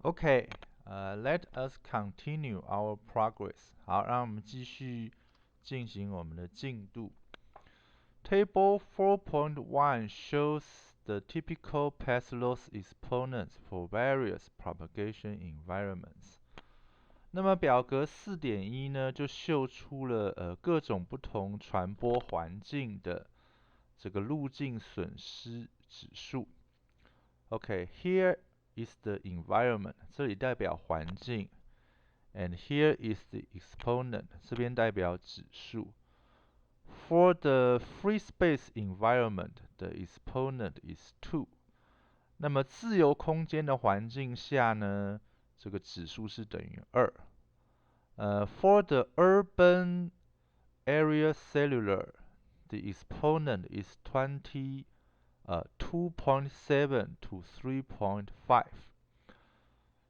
Okay, let us continue our progress. 好，让我们继续进行我们的进度。Table 4.1 shows the typical path loss exponents for various propagation environments. 那么表格4.1呢，就秀出了各种不同传播环境的这个路径损失指数。Okay, here is the environment， 这里代表环境 ，and here is the exponent， 这边代表指数。For the free space environment, the exponent is 2。那么自由空间的环境下呢，这个指数是等于2。For the urban area cellular, the exponent is 2.7 to 3.5。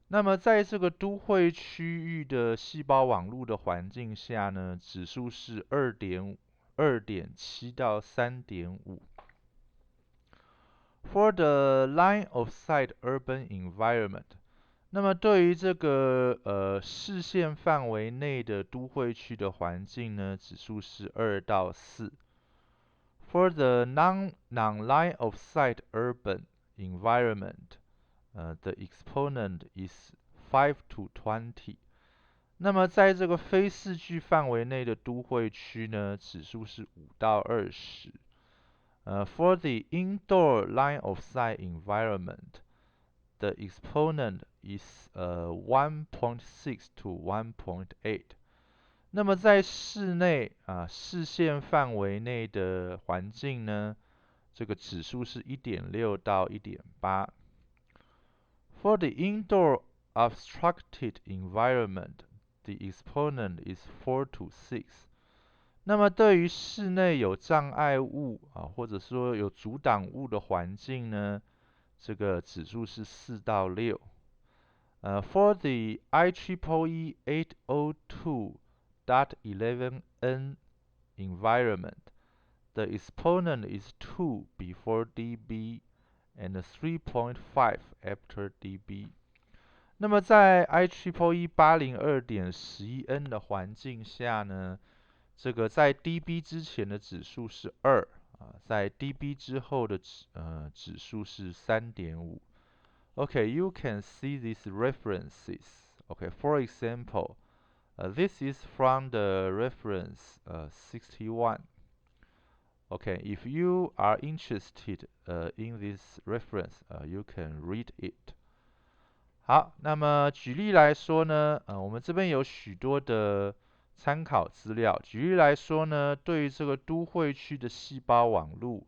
那么在这个都会区域的细胞网络的环境下呢，指数是2.7到3.5。For the line of sight urban environment， 那么对于这个视线范围内的都会区的环境呢，指数是2到4。For the non-line of sight urban environment，the exponent is 5 to 20。那么在这个非视距范围内的都会区呢，指数是5到20。For the indoor line of sight environment, the exponent is 1.6 to 1.8。那么在室内视线范围内的环境呢，这个指数是1.6到1.8。For the indoor obstructed environment, the exponent is 4 to 6。那么对于室内有障碍物或者说有阻挡物的环境呢，这个指数是4到6。For the IEEE 802.11n environment, the exponent is 2 before dB and 3.5 after dB。那么在 IEEE 802.11n 的环境下呢，这个在 dB 之前的指数是2在 dB 之后的指数是3.5。Okay, you can see these references. Okay, for example, this is from the reference 61. Okay, if you are interested in this reference, you can read it. 好，那么举例来说呢，我们这边有许多的参考资料。举例来说呢，对于这个都会区的细胞网络，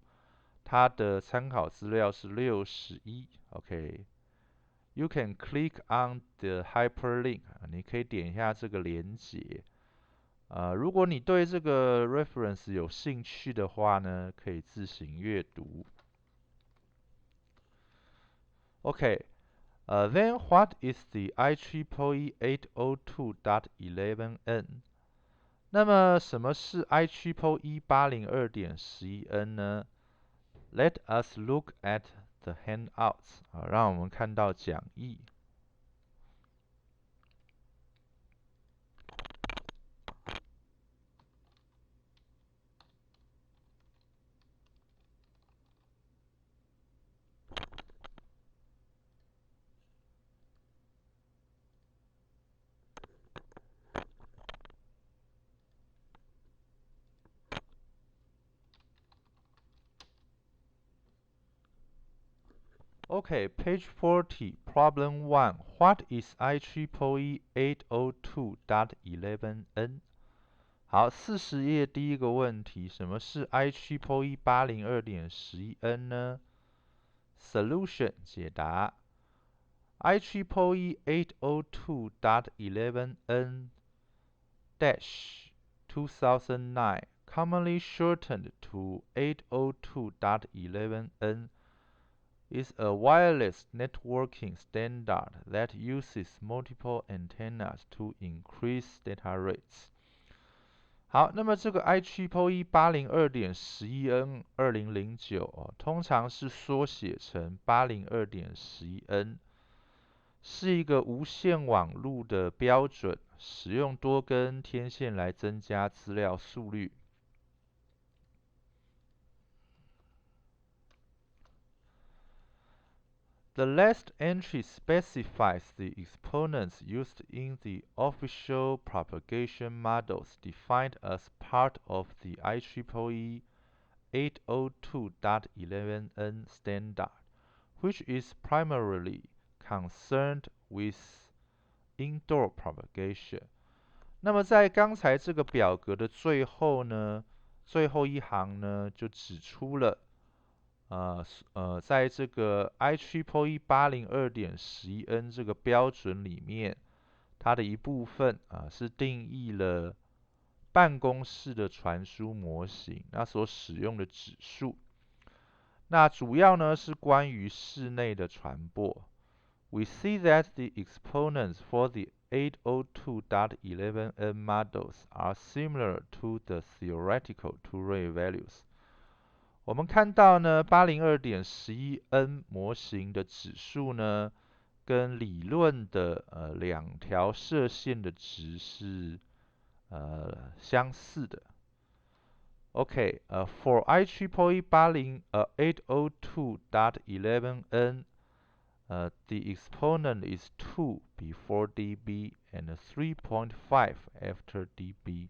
它的参考资料是61。OK，you can click on the hyperlink， 你可以点一下这个连接。如果你对这个 reference 有兴趣的话呢，可以自行阅读。OK，then what is the IEEE 802.11n？ 那么什么是 IEEE 802.11n 呢？Let us look at the handouts， 让我们看到讲义。Okay, page 40, problem 1. What is IEEE 802.11n？ 好，40页第一个问题，什么是 IEEE 802.11n 呢？Solution 解答 IEEE 802.11n -2009, commonly shortened to 802.11n, is a wireless networking standard that uses multiple antennas to increase data rates。好，那么这个 IEEE 802.11n 2009通常是缩写成802.11n。是一个无线网路的标准，使用多根天线来增加资料速率。The last entry specifies the exponents used in the official propagation models defined as part of the IEEE 802.11n standard, which is primarily concerned with indoor propagation。那么在刚才这个表格的最后呢，最后一行呢，就指出了，在这个 IEEE 802.11n 这个标准里面，它的一部分是定义了办公室的传输模型，那所使用的指数，那主要呢是关于室内的传播。We see that the exponents for the 802.11n models are similar to the theoretical two-ray values。我们看到呢，802.11n 模型的指数呢，跟理论的两条射线的值是相似的。OK，for IEEE 802.11n，the exponent is 2 before dB and 3.5 after dB。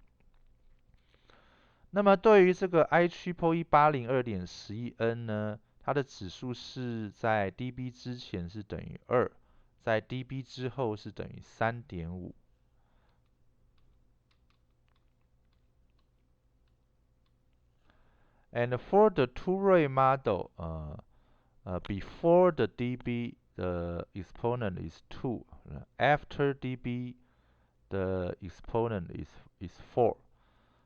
那么对于这个 IEEE 802.11n 呢，它的指数是在 dB 之前是等于2，在 dB 之后是等于3.5。And for the two-ray model, before the dB, the exponent is 2. After dB, the exponent is 4。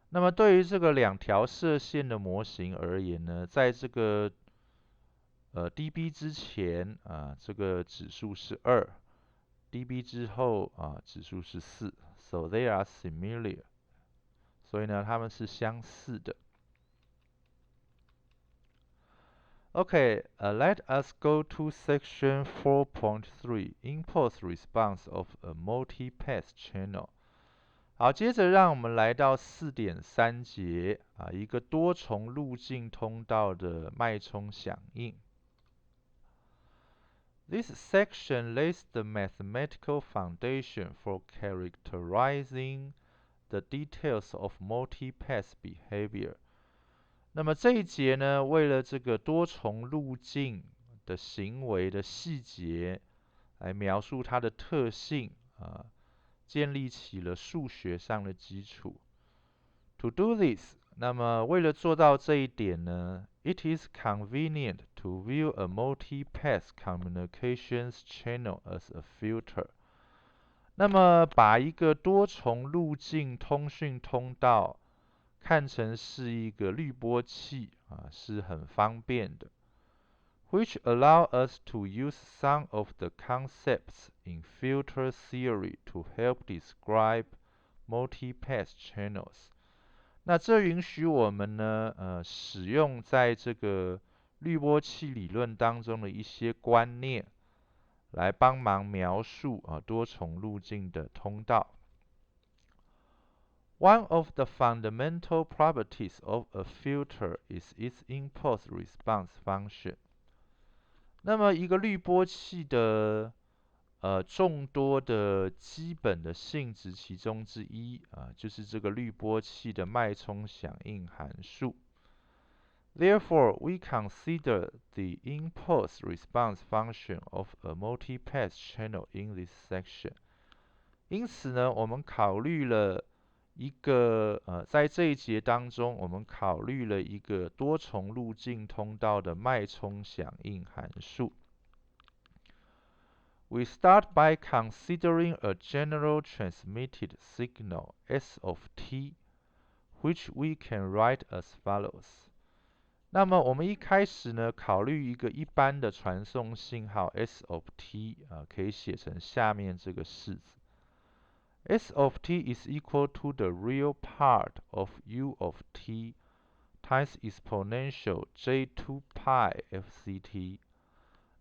那么对于这个两条射线的模型而言呢，在这个dB 之前这个指数是2，dB 之后指数是4，so they are similar。所以呢，它们是相似的。Okay, let us go to section 4.3, impulse response of a multi-path channel。好，接着让我们来到4.3节一个多重路径通道的脉冲响应。This section lays the mathematical foundation for characterizing the details of multi-path behavior。那么这一节呢，为了这个多重路径的行为的细节，来描述它的特性建立起了数学上的基础。To do this，那么为了做到这一点呢，it is convenient to view a multi-path communications channel as a filter。那么把一个多重路径通讯通道看成是一个滤波器是很方便的。Which allow us to use some of the concepts in filter theory to help describe multi-path channels。那这允许我们呢，使用在这个滤波器理论当中的一些观念，来帮忙描述多重路径的通道。One of the fundamental properties of a filter is its impulse response function。那么一个滤波器的众多的基本的性质其中之一就是这个滤波器的脉冲响应函数。Therefore, we consider the impulse response function of a multi-path channel in this section。因此呢，我们考虑了一个在这一节当中，我们考虑了一个多重路径通道的脉冲响应函数。We start by considering a general transmitted signal S of t, which we can write as follows。那么我们一开始呢，考虑一个一般的传送信号 S of t 可以写成下面这个式子。S of t is equal to the real part of U of t times exponential j2 pi fct。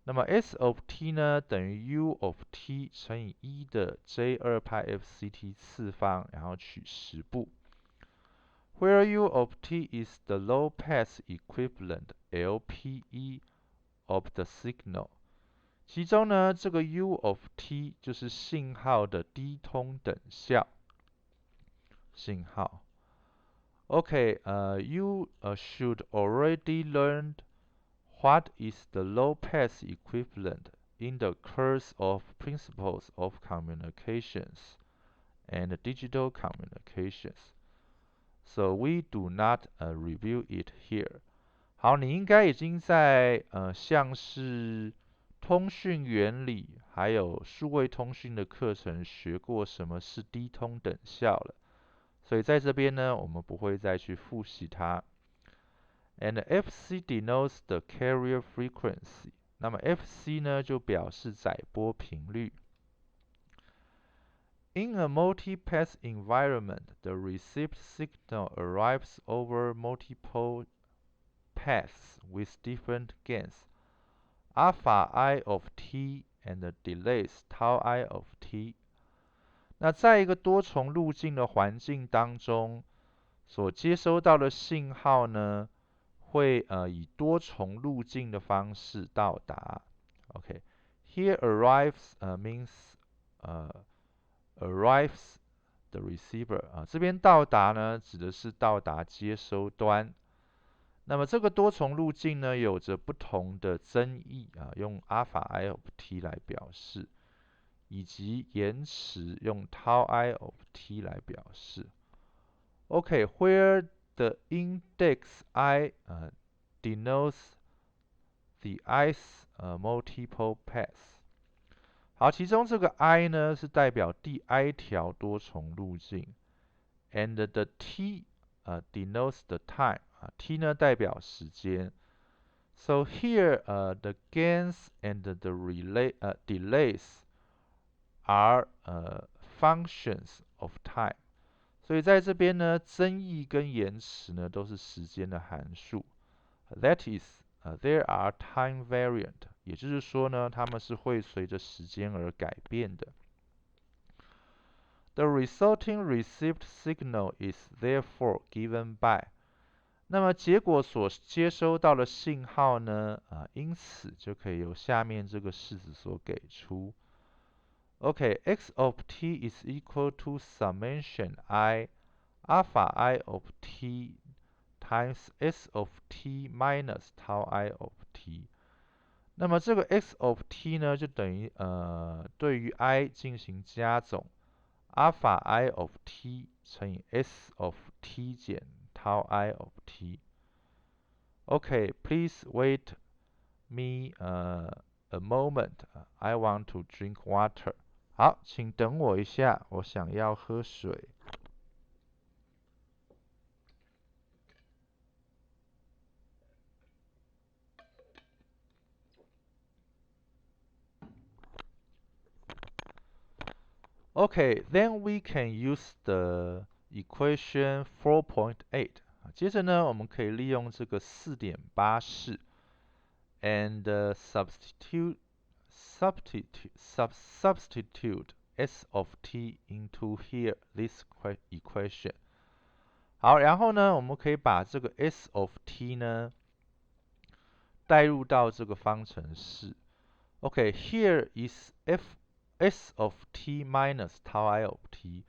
那么 s of t 呢等于 u of t 乘以1的 j2 派 fct 次方，然后取实部。Where u of t is the low pass equivalent LPE of the signal， 其中呢这个 u of t 就是信号的低通等效。信号。Okay, you should already learn what is the low pass equivalent in the course of Principles of Communications and Digital Communications, so we do not review it here. 好，你应该已经在像是通讯原理还有数位通讯的课程学过什么是低通等效了。所以在这边呢，我们不会再去复习它。And FC denotes the carrier frequency。那么 FC 呢，就表示载波频率。In a multi-path environment, the received signal arrives over multiple paths with different gains, alpha I of t and delays tau I of t。那在一个多重路径的环境当中，所接收到的信号呢，会以多重路径的方式到达。OK，here arrives means arrives the receiver 这边到达呢指的是到达接收端。那么这个多重路径呢有着不同的增益用 alpha I of t 来表示。以及延迟用 tau I of t 来表示。OK，where the index I denotes the ith multiple paths。好，其中这个 I 呢是代表第 I 条多重路径 ，and the t denotes the time t 呢代表时间。So here the gains and the delays are functions of time， 所以在这边呢，增益跟延迟呢都是时间的函数。That is, there are time variant， 也就是说呢，它们是会随着时间而改变的。The resulting received signal is therefore given by， 那么结果所接收到的信号呢，因此就可以由下面这个式子所给出。Okay, x of t is equal to summation I alpha I of t times s of t minus tau I of t。那么这个 x of t 呢，就等于对于 I 进行加总 alpha I of t 乘以 s of t 减 tau I of t。Okay, please wait me a moment. I want to drink water. 好，请等我一下，我想要喝水。Okay, then we can use the equation 4.8。接着呢，我们可以利用这个4.8式 and substitute s of t into here this equation。好，然后呢，我们可以把这个 s of t 呢带入到这个方程式。OK，here is s of t minus tau I of t，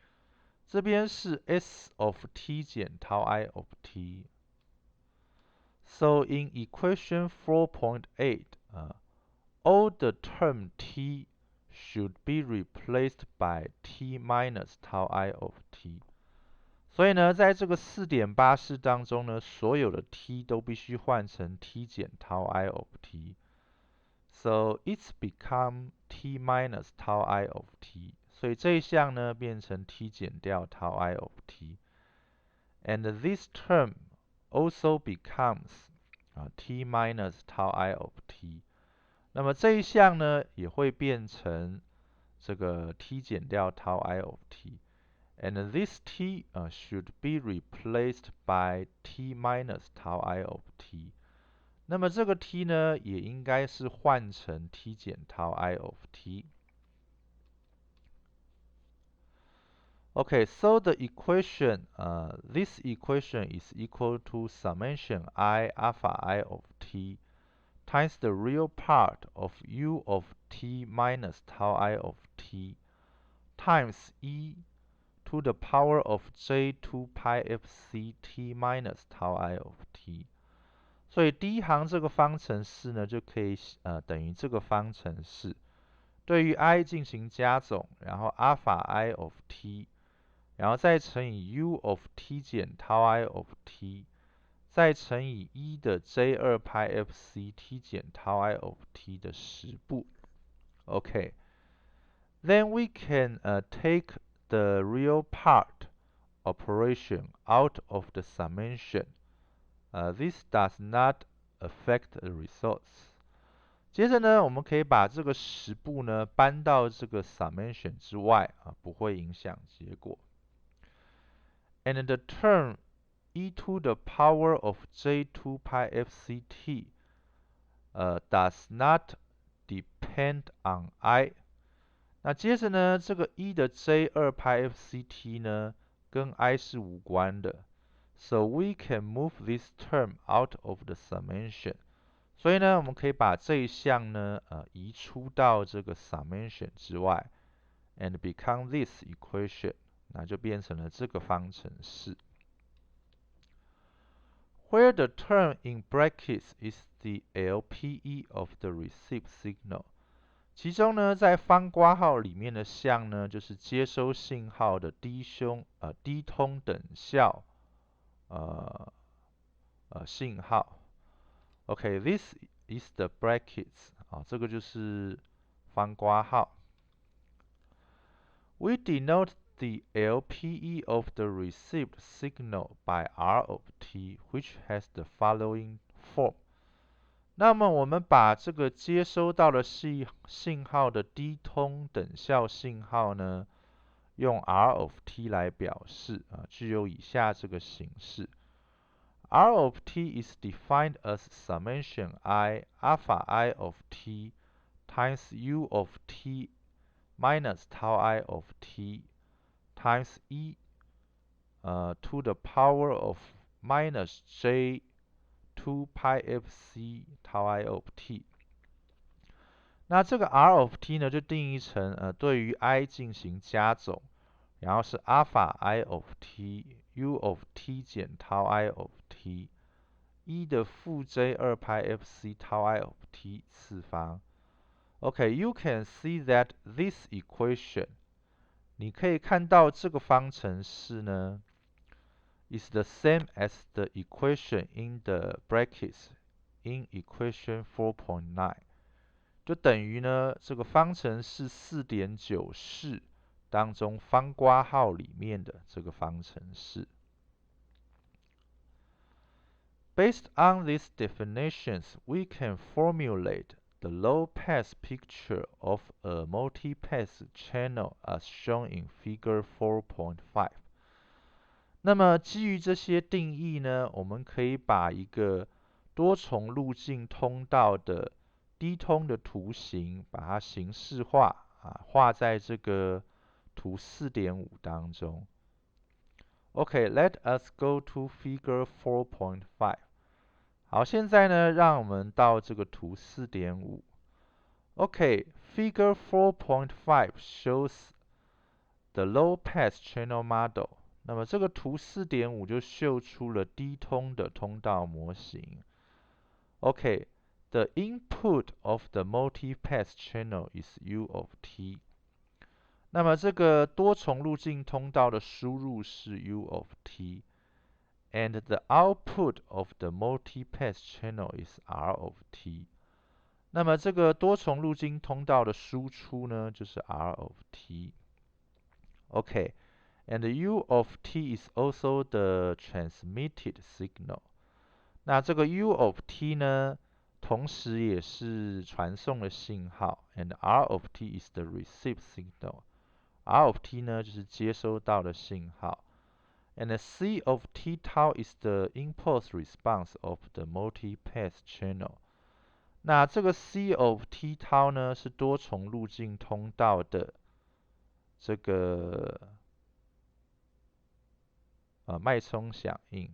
这边是 s of t 减 tau I of t。So in equation 4.8, all the term t should be replaced by t minus tau I of t。所以呢，在这个4.8式当中呢，所有的 t 都必须换成 t 减 tau I of t。So it's become t minus tau I of t。所以这一项呢变成 t 减掉 tau I of t。And this term also becomes t minus tau I of t。那么这一项呢也会变成这个 t 减掉 tau I of t。And this t should be replaced by t minus tau I of t。那么这个 t 呢，也应该是换成 t 减 tau I of t。Okay, so the equation, this equation is equal to summation I alpha I of t times the real part of u of t minus tau I of t times e to the power of j2 pi f c t minus tau I of t。所以第一行这个方程式呢，就可以等于这个方程式，对于 I 进行加总，然后 alpha I of t，然后再乘以 u of t 减 tau I of t，再乘以1的 j2 pi f c t 减 tau I of t 的10步。Okay, then we can take the real part operation out of the summation. This does not affect the results. 接着呢，我们可以把这个10步呢搬到这个 summation 之外不会影响结果。And the term e to the power of j2 pi f c t does not depend on I。那接着呢，这个1的 j2 pi f c t 呢，跟 I 是无关的。So we can move this term out of the summation。所以呢，我们可以把这一项呢，移出到这个 summation 之外 ，and become this equation， 那就变成了这个方程式。Where the term in brackets is the LPE of the received signal。其中呢，在方括号里面的项呢，就是接收信号的低通等效信号。OK，this is the brackets 这个就是方括号。We denote the LPE of the received signal by R of t, which has the following form。那么我们把这个接收到的信号的低通等效信号呢，用 R of t 来表示具有以下这个形式。R of t is defined as summation I alpha I of t times u of t minus tau I of t times e to the power of minus j2 pi f c tau I of t。那这个 R of t 呢，就定义成对于 I 进行加总，然后是 alpha I of t u of t 减 tau I of t 1的负 j2 pi f c tau I of t 次方。Okay, you can see that this equation， 你可以看到这个方程式呢 is the same as the equation in the brackets in equation 4.9， 就等于呢这个方程式 4.9 当中方括号里面的这个方程式。Based on these definitions, we can formulate the low-pass picture of a multi-pass channel as shown in Figure 4.5。那么基于这些定义呢，我们可以把一个多重路径通道的低通的图形，把它形式化画在这个图 4.5 当中。Okay, let us go to Figure 4.5。好，现在呢，让我们到这个图 4.5。Okay, Figure 4.5 shows the low-pass channel model。那么这个图 4.5 就秀出了低通的通道模型。Okay, the input of the multi-pass channel is u of t。那么这个多重路径通道的输入是 u of t。And the output of the multi-pass channel is R of t。那么这个多重路径通道的输出呢，就是 R of t。Okay, and U of t is also the transmitted signal。那这个 U of t 呢，同时也是传送的信号。And R of t is the received signal。R of t 呢，就是接收到的信号。And C of T tau is the impulse response of the multipath channel。那这个 C of T tau 呢是多重路径通道的这个脉冲响应。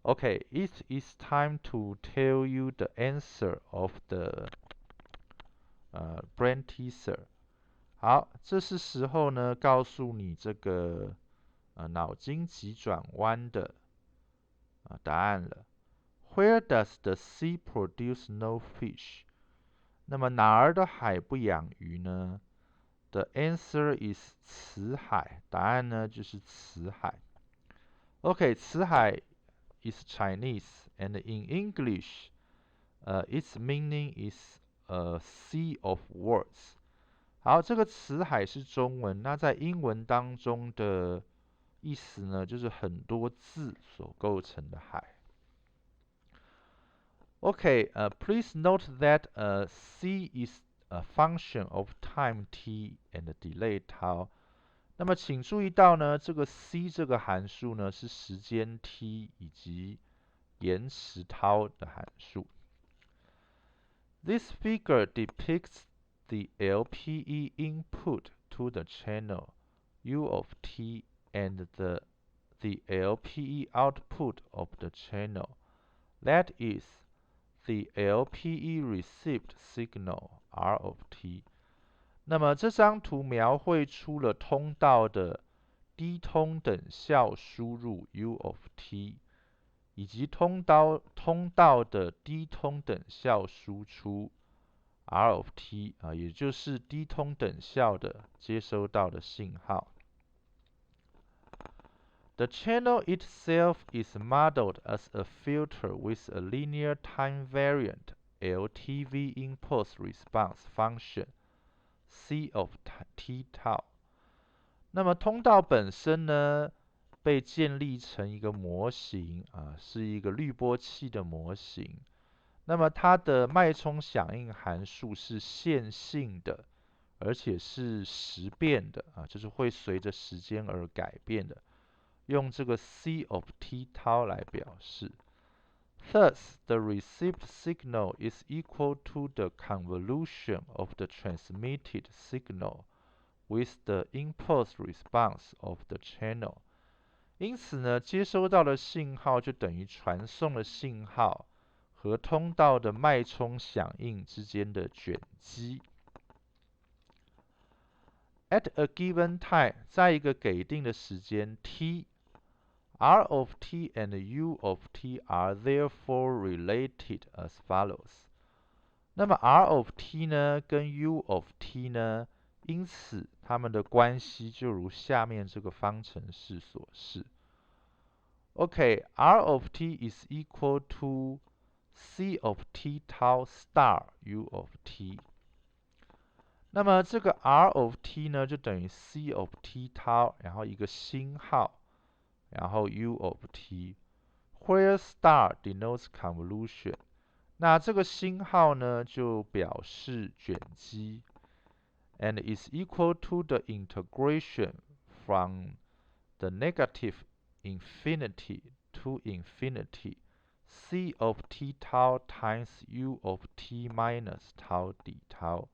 Okay, it is time to tell you the answer of the brain teaser。好，这是时候呢告诉你这个脑筋急转弯的答案了。Where does the sea produce no fish？ 那么哪儿的海不养鱼呢？The answer is 辞海，答案呢就是辞海。Okay, 辞海 is Chinese, and in English, its meaning is a sea of words。好，这个辞海是中文，那在英文当中的意思呢，就是很多字所构成的海。Okay, please note that c is a function of time t and delay tau。那么请注意到呢，这个 c 这个函数呢是时间 t 以及延迟 tau 的函数。This figure depicts the LPE input to the channel U of t and the LPE output of the channel, that is, the LPE received signal R of t。那么这张图描绘出了通道的低通等效输入 U of t， 以及通道的低通等效输出 R of t， 也就是低通等效的接收到的信号。The channel itself is modeled as a filter with a linear time-variant LTV impulse response function C of t tau。那么通道本身呢，被建立成一个模型是一个滤波器的模型。那么它的脉冲响应函数是线性的，而且是时变的就是会随着时间而改变的。用这个 C of t tau 来表示。Thus, the received signal is equal to the convolution of the transmitted signal with the impulse response of the channel。因此呢，接收到的信号就等于传送的信号和通道的脉冲响应之间的卷积。At a given time， 在一个给定的时间 t，R of t and U of t are therefore related as follows。那么 R of t 呢跟 U of t 呢，因此它们的关系就如下面这个方程式所示。Okay, R of t is equal to C of t tau star U of t。那么这个 R of t 呢，就等于 C of t tau， 然后一个星号，然后 U of t。Where star denotes convolution， 那这个星号呢，就表示卷积 ，and is equal to the integration from the negative infinity to infinity C of t tau times U of t minus tau d tau。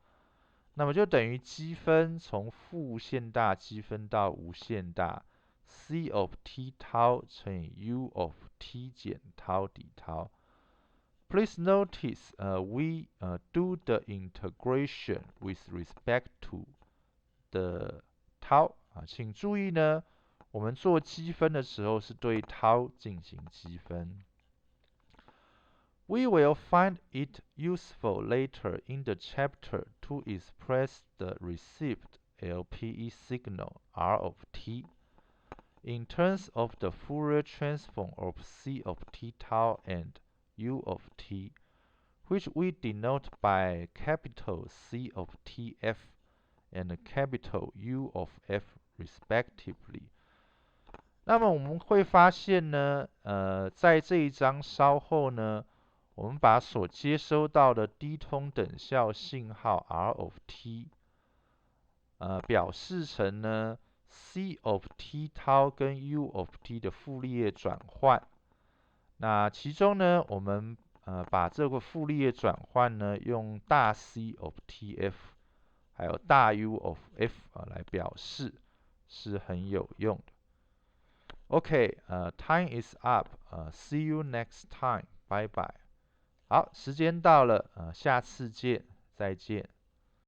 那么就等于积分从负无限大积分到无限大 C of t tau 乘以 U of t 减 tau d tau。Please notice, we do the integration with respect to the tau 请注意呢，我们做积分的时候是对 tau 进行积分。We will find it useful later in the chapter to express the received LPE signal R of t in terms of the Fourier transform of C of t tau and U of t, which we denote by capital C of tf and capital U of f respectively。那么我们会发现呢，在这一章稍后呢，我们把所接收到的低通等效信号 R of t，表示成呢 c of t 涛跟 u of t 的傅立叶转换。那其中呢，我们把这个傅立叶转换呢，用大 C of TF 还有大 U of F 来表示，是很有用的。OK，time is up，see you next time，拜拜。好，时间到了，下次见，再见。